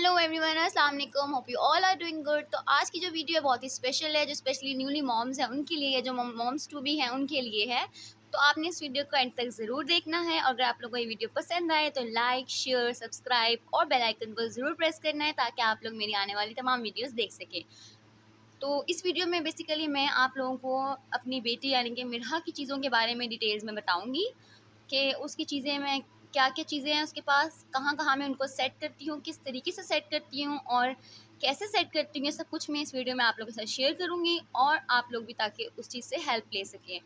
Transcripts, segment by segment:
Hello everyone, अस्सलाम वालेकुम। Hope you all are doing good. तो आज की जो वीडियो है बहुत ही स्पेशल है, जो स्पेशली न्यूली मॉम्स हैं उनके लिए, जो मॉम्स टू बी हैं उनके लिए है। तो आपने इस वीडियो को एंड तक ज़रूर देखना है। और अगर आप लोगों को ये वीडियो पसंद आए तो लाइक, शेयर, सब्सक्राइब और बेल आइकन को ज़रूर प्रेस करना है ताकि आप लोग मेरी आने वाली तमाम वीडियोज़ देख सकें। तो इस वीडियो में बेसिकली मैं आप लोगों को अपनी बेटी यानी कि मिरहा की चीज़ों के बारे में डिटेल्स में बताऊँगी कि उसकी चीज़ें मैं क्या-क्या चीज़ें हैं उसके पास, कहाँ-कहाँ मैं उनको सेट करती हूँ, किस तरीके से सेट करती हूँ और कैसे सेट करती हूँ, ये सब कुछ मैं इस वीडियो में आप लोगों के साथ शेयर करूँगी और आप लोग भी ताकि उस चीज़ से हेल्प ले सकें।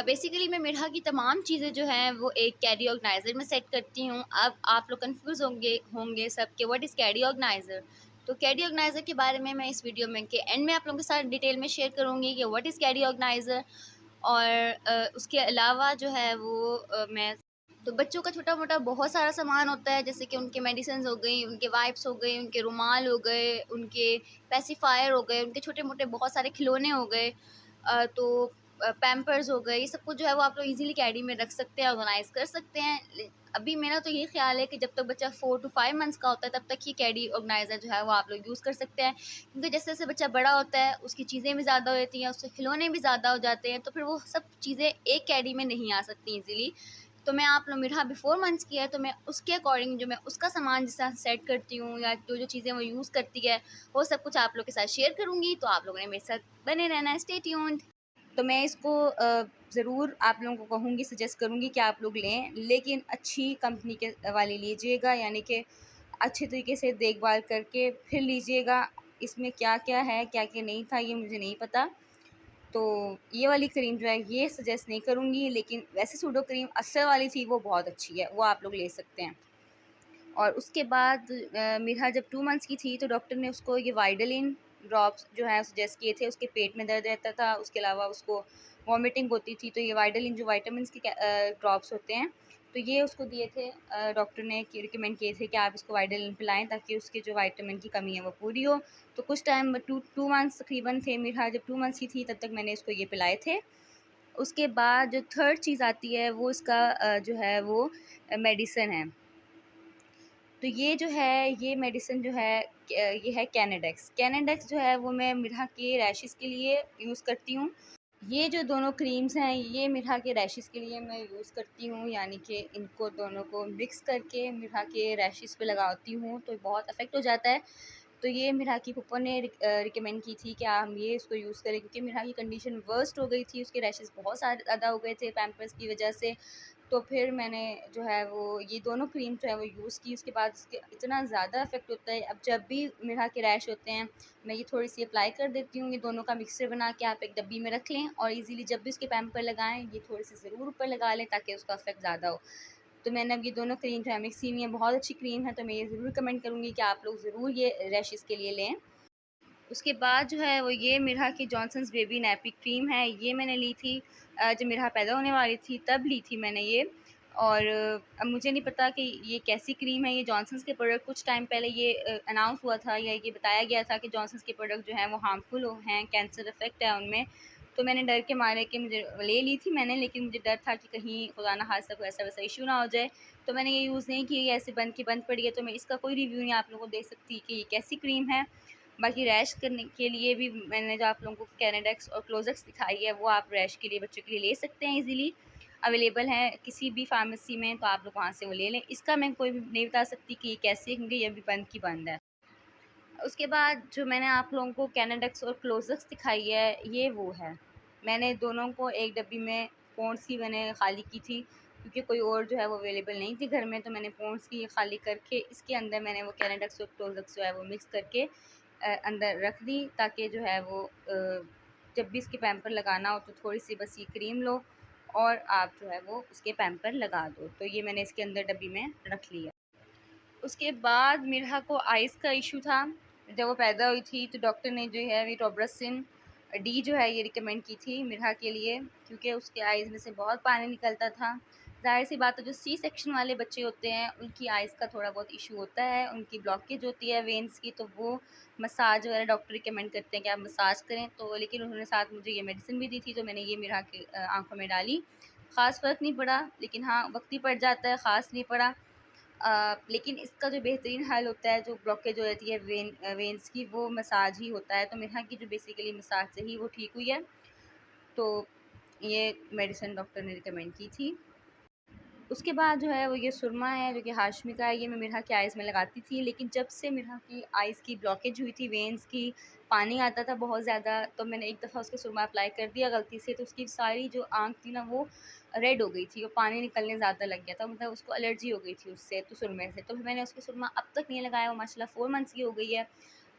बेसिकली मैं मिरहा की तमाम चीज़ें जो हैं वो एक कैरी ऑर्गेनाइज़र में सेट करती हूँ। अब आप लोग कन्फ्यूज़ होंगे सब कि व्हाट इज़ कैरी ऑर्गेनाइज़र। तो कैरी ऑर्गेनाइज़र के बारे में मैं इस वीडियो में के एंड में आप लोगों के साथ डिटेल में शेयर करूँगी कि व्हाट इज़ कैरी ऑर्गेनाइज़र। और उसके अलावा जो है वो मैं तो बच्चों का छोटा-मोटा बहुत सारा सामान होता है, जैसे कि उनके मेडिसिन्स हो गई, उनके वाइप्स हो गए, उनके रुमाल हो गए, उनके पेसिफायर हो गए, उनके छोटे-मोटे बहुत सारे खिलौने हो गए। तो पैम्पर्स हो गए, ये सब कुछ जो है वो आप लोग ईज़िली कैरी में रख सकते हैं, ऑर्गेनाइज़ कर सकते हैं। अभी मेरा तो ये ख़्याल है कि जब तक बच्चा 4 टू 5 मंथ्स का होता है तब तक ही कैरी ऑर्गेनाइज़र जो है वो आप लोग यूज़ कर सकते हैं। क्योंकि जैसे-जैसे बच्चा बड़ा होता है उसकी चीज़ें भी ज़्यादा हो जाती हैं, उसके खिलौने भी ज़्यादा हो जाते हैं, तो फिर वो सब चीज़ें एक कैरी में नहीं आ सकती ईज़िली। तो मैं आप लोग मिरहा बिफ़ोर मंथ्स की है तो मैं उसके अकॉर्डिंग जो मैं उसका सामान जिस तरह सेट करती हूँ या जो-जो चीज़ें वो यूज़ करती है, वो सब कुछ आप लोग के साथ शेयर करूँगी। तो आप लोगों ने मेरे साथ बने रहना है, स्टे ट्यून्ड। तो मैं इसको ज़रूर आप लोगों को कहूँगी, सजेस्ट करूँगी कि आप लोग लें, लेकिन अच्छी कंपनी के वाली लीजिएगा, यानी कि अच्छे तरीके से देखभाल करके फिर लीजिएगा। इसमें क्या-क्या है, क्या-क्या नहीं था, ये मुझे नहीं पता। तो ये वाली क्रीम जो है ये सजेस्ट नहीं करूँगी, लेकिन वैसे सूडो क्रीम असर वाली थी वो बहुत अच्छी है, वो आप लोग ले सकते हैं। और उसके बाद मिरहा जब 2 मंथ्स की थी तो डॉक्टर ने उसको ये वाइडलिन ड्रॉप्स जो है सजेस्ट किए थे। उसके पेट में दर्द रहता था, उसके अलावा उसको वॉमिटिंग होती थी, तो ये वाइडलिन जो विटामिन्स के ड्रॉप्स होते हैं, तो ये उसको दिए थे। डॉक्टर ने रिकमेंड किए थे कि आप इसको वाइडलिन पिलाएं ताकि उसके जो विटामिन की कमी है वो पूरी हो। तो कुछ टाइम टू मंथ्स तकरीबन थे मिरहा, जब 2 मंथ्स की थी तब तक मैंने इसको ये पिलाए थे। उसके बाद जो थर्ड चीज़ आती है वो इसका जो है वो मेडिसिन है। तो ये जो है, ये मेडिसिन जो है ये है कैनेडेक्स। कैनेडेक्स जो है वो मैं मिरहा के रैशेज़ के लिए यूज़ करती हूँ। ये जो दोनों क्रीम्स हैं ये मिरहा के रैशेज़ के लिए मैं यूज़ करती हूँ, यानी कि इनको दोनों को मिक्स करके मिरहा के रैशेज़ पे लगाती हूँ तो बहुत इफ़ेक्ट हो जाता है। तो ये मिरहा की फूफो ने रिकमेंड की थी कि हम ये इसको यूज़ करें, क्योंकि मिरहा की कंडीशन वर्स्ट हो गई थी, उसके रैशेज़ बहुत सारे ज़्यादा हो गए थे पैम्पर्स की वजह से। तो फिर मैंने जो है वो ये दोनों क्रीम जो है वो यूज़ की। उसके बाद इसके इतना ज़्यादा इफ़ेक्ट होता है, अब जब भी मिरहा के रैश होते हैं मैं ये थोड़ी सी अप्लाई कर देती हूँ। ये दोनों का मिक्सचर बना के आप एक डब्बी में रख लें और इजीली जब भी उसके पैम्पर लगाएं ये थोड़ी सी ज़रूर ऊपर लगा लें ताकि उसका इफ़ेक्ट ज़्यादा हो। तो मैंने अब ये दोनों क्रीम जो है मिक्स की हुई हैं, बहुत अच्छी क्रीम है, तो मैं ये ज़रूर रिकमेंड करूँगी कि आप लोग ज़रूर ये रैशेज़ के लिए लें। उसके बाद जो है वो ये मिरहा की जॉनसन्स बेबी नैपी क्रीम है, ये मैंने ली थी जब मिरहा पैदा होने वाली थी तब ली थी मैंने ये। और अब मुझे नहीं पता कि ये कैसी क्रीम है। ये जॉनसन्स के प्रोडक्ट कुछ टाइम पहले ये अनाउंस हुआ था या ये बताया गया था कि जॉनसन्स के प्रोडक्ट जो हैं वो हार्मफुल हैं, कैंसर इफ़ेक्ट है उनमें। तो मैंने डर के मारे कि मुझे ले ली थी मैंने, लेकिन मुझे डर था कि कहीं खुदा ना खास्ता कोई ऐसा वैसा इशू ना हो जाए, तो मैंने ये यूज़ नहीं की। ऐसे बंद की बंद पड़ी है, तो मैं इसका कोई रिव्यू नहीं आप लोगों को दे सकती कि ये कैसी क्रीम है। बाकी रैश करने के लिए भी मैंने जो आप लोगों को कैनेडेक्स और क्लोजेक्स दिखाई है वो आप रैश के लिए बच्चों के लिए ले सकते हैं, इजीली अवेलेबल है किसी भी फार्मेसी में, तो आप लोग वहाँ से वो ले लें। इसका मैं कोई भी नहीं बता सकती कि ये कैसी है, क्योंकि ये अभी बंद की बंद है। उसके बाद जो मैंने आप लोगों को कैनेडेक्स और क्लोजेक्स दिखाई है ये वो है। मैंने दोनों को एक डब्बी में पॉन्ड्स की मैंने खाली की थी, क्योंकि कोई और जो है वो अवेलेबल नहीं थी घर में, तो मैंने पॉन्ड्स की खाली करके इसके अंदर मैंने वो कैनेडेक्स और क्लोजेक्स जो है वो मिक्स करके अंदर रख दी, ताकि जो है वो जब भी इसके पैम्पर लगाना हो तो थोड़ी सी बस ये क्रीम लो और आप जो है वो उसके पैम्पर लगा दो। तो ये मैंने इसके अंदर डब्बी में रख लिया। उसके बाद मिरहा को आइज़ का इशू था। जब वो पैदा हुई थी तो डॉक्टर ने जो है वीटोब्रेसिन डी जो है ये रिकमेंड की थी मिरहा के लिए, क्योंकि उसके आइज़ में से बहुत पानी निकलता था। ज़ाहिर सी बात है जो सी सेक्शन वाले बच्चे होते हैं उनकी आइज़ का थोड़ा बहुत इशू होता है, उनकी ब्लॉकेज होती है वेन्स की, तो वो मसाज वगैरह डॉक्टर रिकमेंड करते हैं कि आप मसाज करें। तो लेकिन उन्होंने साथ मुझे ये मेडिसिन भी दी थी, तो मैंने ये मिरहा की आँखों में डाली। ख़ास फ़र्क नहीं पड़ा, लेकिन हाँ वक्त ही पड़ जाता है, ख़ास नहीं पड़ा। लेकिन इसका जो बेहतरीन हल होता है, जो ब्लॉकेज हो जाती है वेन्स की, वो मसाज ही होता है। तो मेरे यहाँ की जो बेसिकली मसाज से ही वो ठीक हुई है। तो ये मेडिसिन डॉक्टर ने रिकमेंड की थी। उसके बाद जो है वो ये सुरमा है जो कि हाशमी का है। ये मैं मिर्हा की आइज़ में लगाती थी, लेकिन जब से मिर्हा की आइज़ की ब्लॉकेज हुई थी, वेन्स की पानी आता था बहुत ज़्यादा, तो मैंने एक दफ़ा उसके सुरमा अप्लाई कर दिया गलती से, तो उसकी सारी जो आँख थी ना वो रेड हो गई थी और पानी निकलने ज़्यादा लग गया था, मतलब उसको एलर्जी हो गई थी उससे, तो सुरमे से। तो फिर मैंने उसकी सुरमा अब तक नहीं लगाया, वो माशाल्लाह 4 मंथ्स की हो गई है,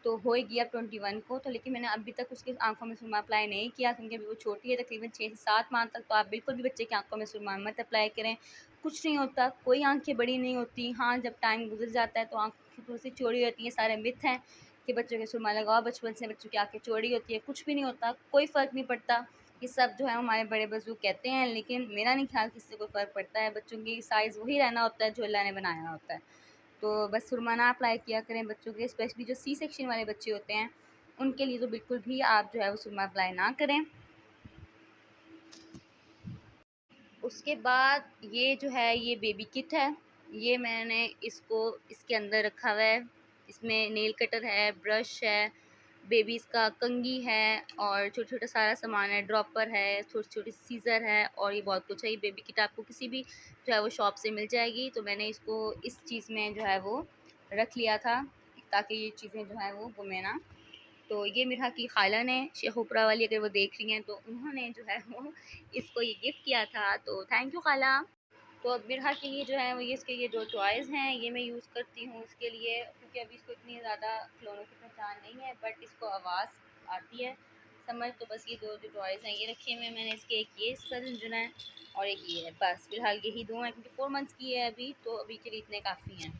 तो हो ही गया 21 को। तो लेकिन मैंने अभी तक उसकी आँखों में सुरमा अप्लाई नहीं किया, क्योंकि अभी वो छोटी है, तकरीबन 6 से 7 माह तक। तो आप बिल्कुल भी बच्चे की आँखों में सुरमा मत अप्लाई करें, कुछ नहीं होता, कोई आँखें बड़ी नहीं होती। हाँ, जब टाइम गुजर जाता है तो आँखें थोड़ी-सी चौड़ी होती हैं। सारे मिथ हैं कि बच्चों के सुरमा लगाओ, बचपन से बच्चों की आँखें चौड़ी होती है, कुछ भी नहीं होता, कोई फ़र्क नहीं पड़ता। ये सब जो है हमारे बड़े-बुज़ुर्ग कहते हैं, लेकिन मेरा नहीं ख़्याल कि इससे कोई फ़र्क पड़ता है। बच्चों की साइज़ वही रहना होता है जो अल्लाह ने बनाया होता है। तो बस सुरमा ना अप्लाई किया करें बच्चों के, स्पेशली जो सी सेक्शन वाले बच्चे होते हैं, उनके लिए तो बिल्कुल भी आप जो है वो सुरमा अप्लाई ना करें। उसके बाद ये जो है ये बेबी किट है। ये मैंने इसको इसके अंदर रखा हुआ है। इसमें नेल कटर है, ब्रश है, बेबीज़ का कंघी है और छोटा-छोटा सारा सामान है, ड्रॉपर है, छोटी-छोटी सीज़र है और ये बहुत कुछ है। ये बेबी किट आपको किसी भी जो है वो शॉप से मिल जाएगी। तो मैंने इसको इस चीज़ में जो है वो रख लिया था, ताकि ये चीज़ें जो हैं वो गुमे ना। तो ये मेरा की खाला ने, शेखुपुरा वाली, अगर वो देख रही हैं तो उन्होंने जो है वो इसको ये गिफ्ट किया था, तो थैंक यू खाला। तो अब मिरहा के लिए जो है वो ये इसके ये 2 टॉयज़ हैं, ये मैं यूज़ करती हूँ इसके लिए, क्योंकि अभी इसको इतनी ज़्यादा खिलौनों की पहचान नहीं है, बट इसको आवाज़ आती है समझ। तो बस ये 2 जो टॉयज़ हैं ये रखे हुए हैं मैंने इसके, एक ये इसका झुनझुना है और एक ये है। बस फ़िलहाल यही 2 हैं, क्योंकि 4 मंथ्स की है अभी, तो अभी के लिए इतने काफ़ी हैं।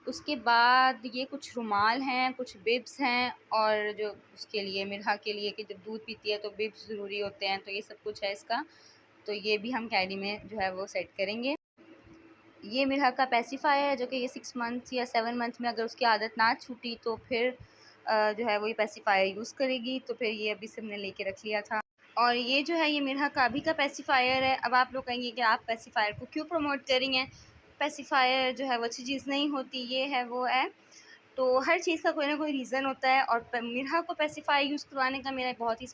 उसके बाद ये कुछ रुमाल हैं, कुछ बिब्स हैं और जो उसके लिए मिर्हा के लिए कि जब दूध पीती है तो बिब्स ज़रूरी होते हैं, तो ये सब कुछ है इसका। तो ये भी हम कैडी में जो है वो सेट करेंगे। ये मिर्हा का पेसिफायर है जो कि ये 6 मंथ्स या 7 मंथ्स में अगर उसकी आदत ना छूटी तो फिर जो है वो ये पेसिफायर यूज़ करेगी। तो फिर ये अभी से हमने लेके रख लिया था। और ये जो है ये मिर्हा का अभी का पेसिफायर है। अब आप लोग कहेंगे कि आप पेसिफायर को क्यों प्रमोट कर रही हैं? पेसिफायर जो है वो अच्छी चीज़ नहीं होती, ये है वो है। तो हर चीज़ का कोई ना कोई रीज़न होता है और मिर्हा को पेसिफायर यूज़ करवाने का मेरा बहुत ही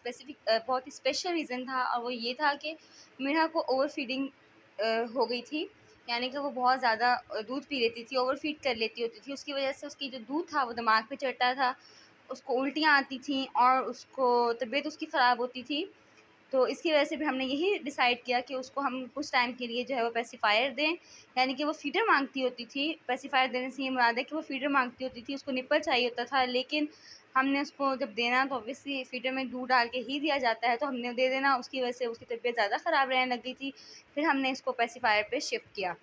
बहुत ही स्पेशल रीज़न था, और वो ये था कि मिर्हा को ओवर फीडिंग हो गई थी। यानी कि वो बहुत ज़्यादा दूध पी लेती थी, ओवर फीड कर लेती होती थी। उसकी वजह से उसकी जो दूध था वो दिमाग पे चढ़ता था, उसको उल्टियाँ आती थीं और उसको तबीयत उसकी ख़राब होती थी। तो इसकी वजह से भी हमने यही डिसाइड किया कि उसको हम कुछ टाइम के लिए जो है वो पेसिफायर दें। यानी कि वो फ़ीडर माँगती होती थी, पेसिफायर देने से ये मुराद है कि वो फ़ीडर माँगती होती थी, उसको निप्पल चाहिए होता था, लेकिन हमने उसको जब देना तो ऑब्वियसली फ़ीडर में दूध डाल के ही दिया जाता है, तो हमने दे देना। उसकी वजह से उसकी तबीयत ज़्यादा ख़राब रहने लग गई थी, फिर हमने इसको पेसिफायर पे शिफ्ट किया।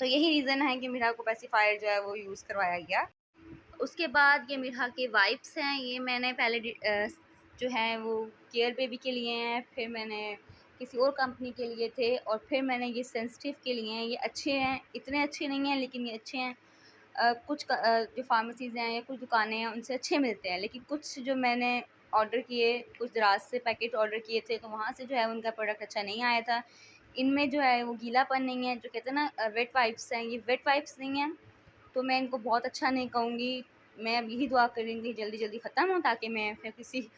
तो यही रीज़न है कि मिर्हा को पेसिफायर जो है वो यूज़ करवाया गया। उसके बाद ये मिर्हा के वाइप्स हैं, ये मैंने पहले जो हैं वो केयर बेबी के लिए हैं, फिर मैंने किसी और कंपनी के लिए थे और फिर मैंने ये सेंसिटिव के लिए हैं। ये अच्छे हैं, इतने अच्छे नहीं हैं लेकिन ये अच्छे हैं। जो फार्मेसीज़ हैं या कुछ दुकानें हैं उनसे अच्छे मिलते हैं, लेकिन कुछ जो मैंने ऑर्डर किए, कुछ दराज से पैकेट ऑर्डर किए थे, तो वहाँ से जो है उनका प्रोडक्ट अच्छा नहीं आया था। इनमें जो है वो गीलापन नहीं है, जो कहते हैं ना वेट वाइप्स हैं, ये वेट वाइप्स नहीं हैं। तो मैं इनको बहुत अच्छा नहीं कहूँगी। मैं अब यही दुआ करूँगी जल्दी-जल्दी ख़त्म हो, ताकि मैं फिर किसी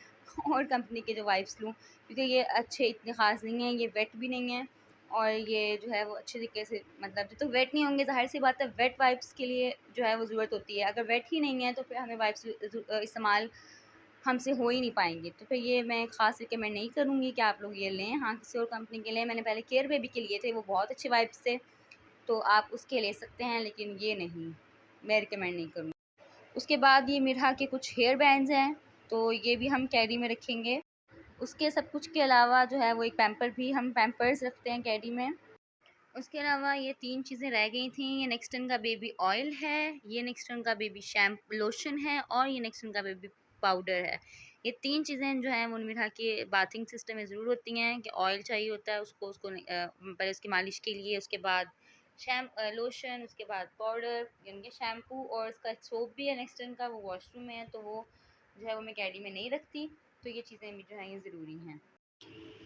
और कंपनी के जो वाइप्स लूँ, क्योंकि ये अच्छे इतने ख़ास नहीं हैं, ये वेट भी नहीं हैं और ये जो है वो अच्छे तरीके से, मतलब जब तक वेट नहीं होंगे ज़ाहिर-सी बात है वेट वाइप्स के लिए जो है वो ज़रूरत होती है। अगर वेट ही नहीं है तो फिर हमें वाइप्स इस्तेमाल हमसे हो ही नहीं पाएँगे। तो फिर ये मैं ख़ास रिकमेंड नहीं करूँगी कि आप लोग ये लें। हाँ, किसी और कंपनी के लें। मैंने पहले केयर बेबी के लिए थे, वो बहुत अच्छे वाइप्स थे, तो आप उसके ले सकते हैं, लेकिन ये नहीं, मैं रिकमेंड नहीं करूँगी। उसके बाद ये मिर्हा के कुछ हेयर बैंड्स हैं, तो ये भी हम कैडी में रखेंगे। उसके सब कुछ के अलावा जो है वो एक पैम्पर भी, हम पैम्पर्स रखते हैं कैडी में। उसके अलावा ये 3 चीज़ें रह गई थी। ये नेक्स्टन का बेबी ऑयल है, ये नेक्स्टन का बेबी लोशन है और ये नेक्स्टन का बेबी पाउडर है। ये 3 चीज़ें जो हैं वो मिर्हा के बाथिंग सिस्टम में ज़रूर होती हैं, कि ऑयल चाहिए होता है उसको पहले उसकी मालिश के लिए, उसके बाद लोशन, उसके बाद पाउडर यानी कि शैम्पू, और इसका एक सोप भी है नेक्स्टन का, वो वॉशरूम में है, तो वो जो है वो मैं कैडी में नहीं रखती। तो ये चीज़ें भी जो हैं ये ज़रूरी हैं।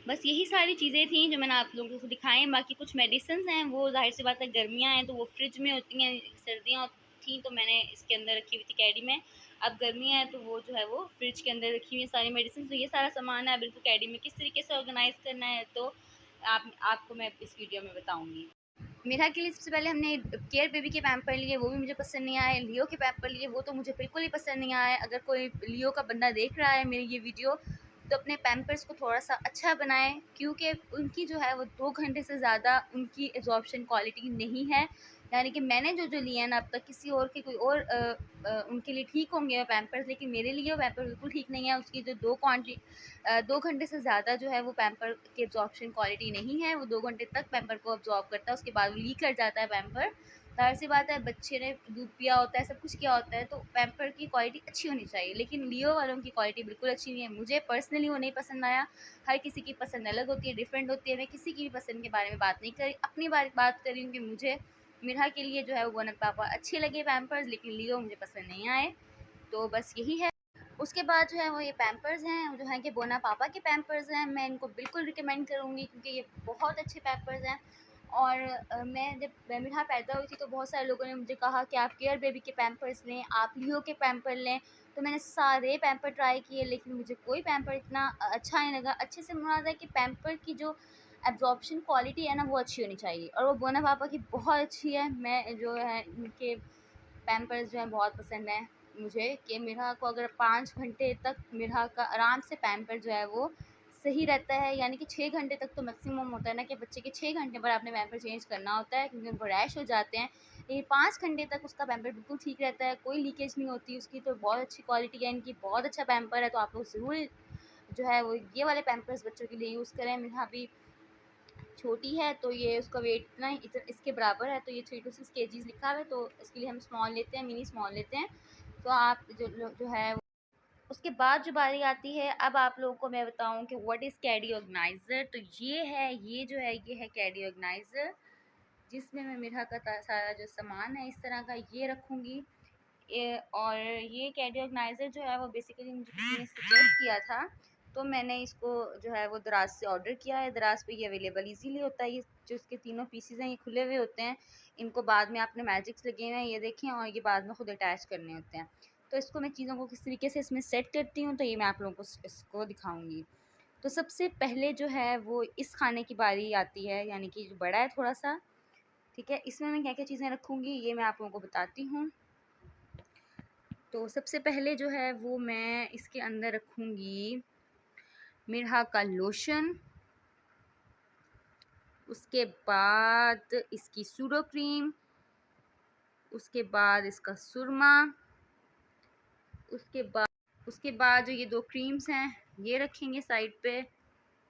बस यही सारी चीज़ें थी जो मैंने आप लोगों को दिखाई। बाकी कुछ मेडिसिन्स हैं वो ज़ाहिर सी बात है गर्मियाँ हैं तो वो फ्रिज में होती हैं, सर्दियाँ थी तो मैंने इसके अंदर रखी हुई थी कैडी में। अब गर्मियाँ हैं तो वो जो है वो फ्रिज के अंदर रखी हुई है सारी मेडिसिन। तो ये सारा सामान है बिल्कुल कैडी में किस तरीके से ऑर्गेनाइज़ करना है तो आपको मैं इस वीडियो में बताऊँगी। मेरा के लिए सबसे पहले हमने केयर बेबी के पैम्पर लिए, वो भी मुझे पसंद नहीं आए। लियो के पैम्पर लिए, वो तो मुझे बिल्कुल ही पसंद नहीं आए। अगर कोई लियो का बंदा देख रहा है मेरी ये वीडियो तो अपने पैम्पर्स को थोड़ा-सा अच्छा बनाएँ, क्योंकि उनकी जो है वो 2 घंटे से ज़्यादा उनकी एब्ज़ॉर्प्शन क्वालिटी नहीं है। यानी कि मैंने जो लिए हैं ना अब तक किसी और के कोई और उनके लिए ठीक होंगे वो पैम्पर्स, लेकिन मेरे लिए वो पैम्पर बिल्कुल ठीक नहीं है। उसकी जो 2 घंटे से ज़्यादा जो है वो पैम्पर की एब्ज़ॉर्प्शन क्वालिटी नहीं है। वो 2 घंटे तक पैम्पर को अब्ज़ॉर्ब करता है, उसके बाद वो लीक कर जाता है पैम्पर। ज़ाहिर सी बात है बच्चे ने दूध पिया होता है, सब कुछ किया होता है, तो पैम्पर की क्वालिटी अच्छी होनी चाहिए। लेकिन लियो वालों की क्वालिटी बिल्कुल अच्छी नहीं है। मुझे पर्सनली वो नहीं पसंद आया। हर किसी की पसंद अलग होती है, डिफरेंट होती है। मैं किसी की भी पसंद के बारे में बात नहीं करी, अपनी बात कर रही हूँ कि मुझे मिरहा के लिए जो है वो वन पापा अच्छे लगे पैम्पर्स, लेकिन लियो मुझे पसंद नहीं आए। तो बस यही है। उसके बाद जो है वो ये पैम्पर्स हैं जो हैं कि बोना पापा के पैम्पर्स हैं। मैं इनको बिल्कुल रिकमेंड करूँगी क्योंकि ये बहुत अच्छे पैम्पर्स हैं। और मैं जब मेरा पैदा हुई थी तो बहुत सारे लोगों ने मुझे कहा कि आप केयर बेबी के पैम्पर्स लें, आप लियो के पैम्पर लें। तो मैंने सारे पैम्पर ट्राई किए लेकिन मुझे कोई पैम्पर इतना अच्छा नहीं लगा। अच्छे से मुराद है कि पैम्पर की जो एब्ज़ॉर्प्शन क्वालिटी है ना वो अच्छी होनी चाहिए, और वो बोना पापा की बहुत अच्छी है। मैं जो है इनके पैम्पर्स जो हैं बहुत पसंद हैं मुझे, कि मिरहा को अगर 5 घंटे तक मिरहा का आराम से पैम्पर जो है वो सही रहता है। यानी कि 6 घंटे तक तो मैक्सिमम होता है ना कि बच्चे के 6 घंटे पर आपने पैम्पर चेंज करना होता है क्योंकि उनको रैश हो जाते हैं। लेकिन 5 घंटे तक उसका पैम्पर बिल्कुल ठीक रहता है, कोई लीकेज नहीं होती उसकी। तो बहुत अच्छी क्वालिटी है इनकी, बहुत अच्छा पैम्पर है। तो आप लोग ज़रूर जो है वो ये वाले पैम्पर्स बच्चों के लिए यूज़ करें। मिरहा भी छोटी है तो ये उसका वेट इतना इसके बराबर है, तो ये 3 to 6 केजीज़ लिखा हुआ है, तो इसके लिए हम स्मॉल लेते हैं, मिनी स्मॉल लेते हैं। तो आप जो है उसके बाद जो बारी आती है, अब आप लोगों को मैं बताऊं कि व्हाट इज़ कैडी ऑर्गेनाइज़र। तो ये है कैडी ऑर्गेनाइज़र, जिसमें मैं मिरहा का सारा जो सामान है इस तरह का ये रखूँगी। और ये कैडी ऑर्गेनाइज़र जो है वो बेसिकली मुझे किसी ने सजेस्ट किया था, तो मैंने इसको जो है वो दराज से ऑर्डर किया है। दराज पे ये अवेलेबल इजीली होता है। ये जो इसके तीनों पीसेस हैं ये खुले हुए होते हैं। इनको बाद में आपने मैजिक्स लगे हुए हैं ये देखें, और ये बाद में खुद अटैच करने होते हैं। तो इसको मैं चीज़ों को किस तरीके से इसमें सेट करती हूँ तो ये मैं आप लोगों को इसको दिखाऊँगी। तो सबसे पहले जो है वो इस खाने की बारी आती है, यानी कि जो बड़ा है थोड़ा सा, ठीक है। इसमें मैं क्या क्या चीज़ें रखूँगी ये मैं आप लोगों को बताती हूँ। तो सबसे पहले जो है वो मैं इसके अंदर रखूँगी मिरहा का लोशन। उसके बाद इसकी सूडो क्रीम, उसके बाद इसका सुरमा, उसके बाद जो ये 2 क्रीम्स हैं ये रखेंगे साइड पे,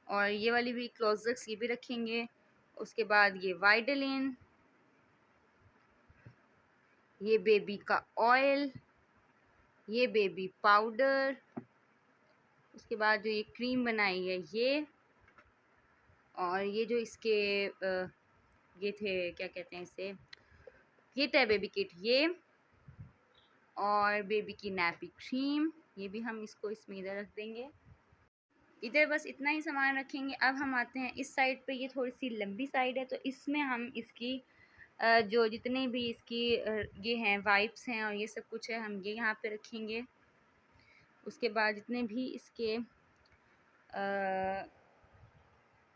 और ये वाली भी क्लोज़क्स ये भी रखेंगे। उसके बाद ये वाइडलिन, ये बेबी का ऑयल, ये बेबी पाउडर, उसके बाद जो ये क्रीम बनाई है ये, और ये जो इसके ये थे क्या कहते हैं इसे, ये थे बेबी किट ये, और बेबी की नैपी क्रीम ये भी हम इसको इसमें इधर रख देंगे। इधर बस इतना ही सामान रखेंगे। अब हम आते हैं इस साइड पे, ये थोड़ी सी लंबी साइड है तो इसमें हम इसकी जो जितने भी इसकी ये हैं वाइप्स हैं और ये सब कुछ है हम ये यहाँ पे रखेंगे। उसके बाद जितने भी इसके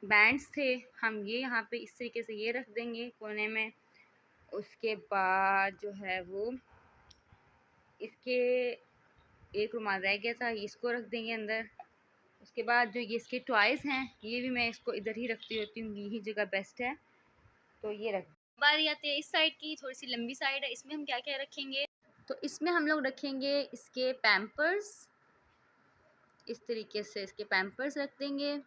बैंड्स थे हम ये यहाँ पे इस तरीके से ये रख देंगे कोने में। उसके बाद जो है वो इसके एक रुमाल रह गया था, इसको रख देंगे अंदर। उसके बाद जो ये इसके टॉयज़ हैं ये भी मैं इसको इधर ही रखती होती हूँ, यही जगह बेस्ट है तो ये रख। बारी आती है इस साइड की, थोड़ी सी लंबी साइड है, इसमें हम क्या क्या रखेंगे। तो इसमें हम लोग रखेंगे इसके पैम्पर्स, इस तरीके से इसके पैम्पर्स रख देंगे।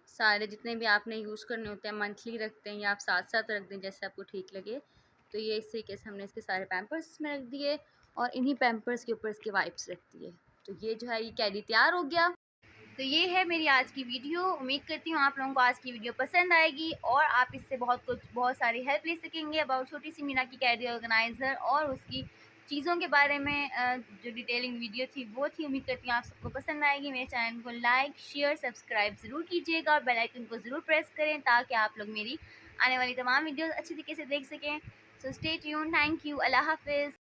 सारे जितने भी आपने यूज़ करने होते हैं मंथली रखते हैं या आप साथ साथ रख दें जैसे आपको ठीक लगे। तो ये इस तरीके से हमने इसके सारे पैम्पर्स इसमें रख दिए और इन्हीं पैम्पर्स के ऊपर इसके वाइप्स रख दिए। तो ये जो है ये कैडी तैयार हो गया। तो ये है मेरी आज की वीडियो। उम्मीद करती हूँ आप लोगों को आज की वीडियो पसंद आएगी और आप इससे बहुत सारी हेल्प ले सकेंगे अबाउट छोटी सी मीना की कैडी ऑर्गेनाइज़र और उसकी चीज़ों के बारे में जो डिटेलिंग वीडियो थी वो थी। उम्मीद करती हूँ आप सबको पसंद आएगी। मेरे चैनल को लाइक शेयर सब्सक्राइब ज़रूर कीजिएगा और बेल आइकन को ज़रूर प्रेस करें ताकि आप लोग मेरी आने वाली तमाम वीडियोस अच्छी तरीके से देख सकें। So stay tune, thank you, अल्लाह हाफिज़।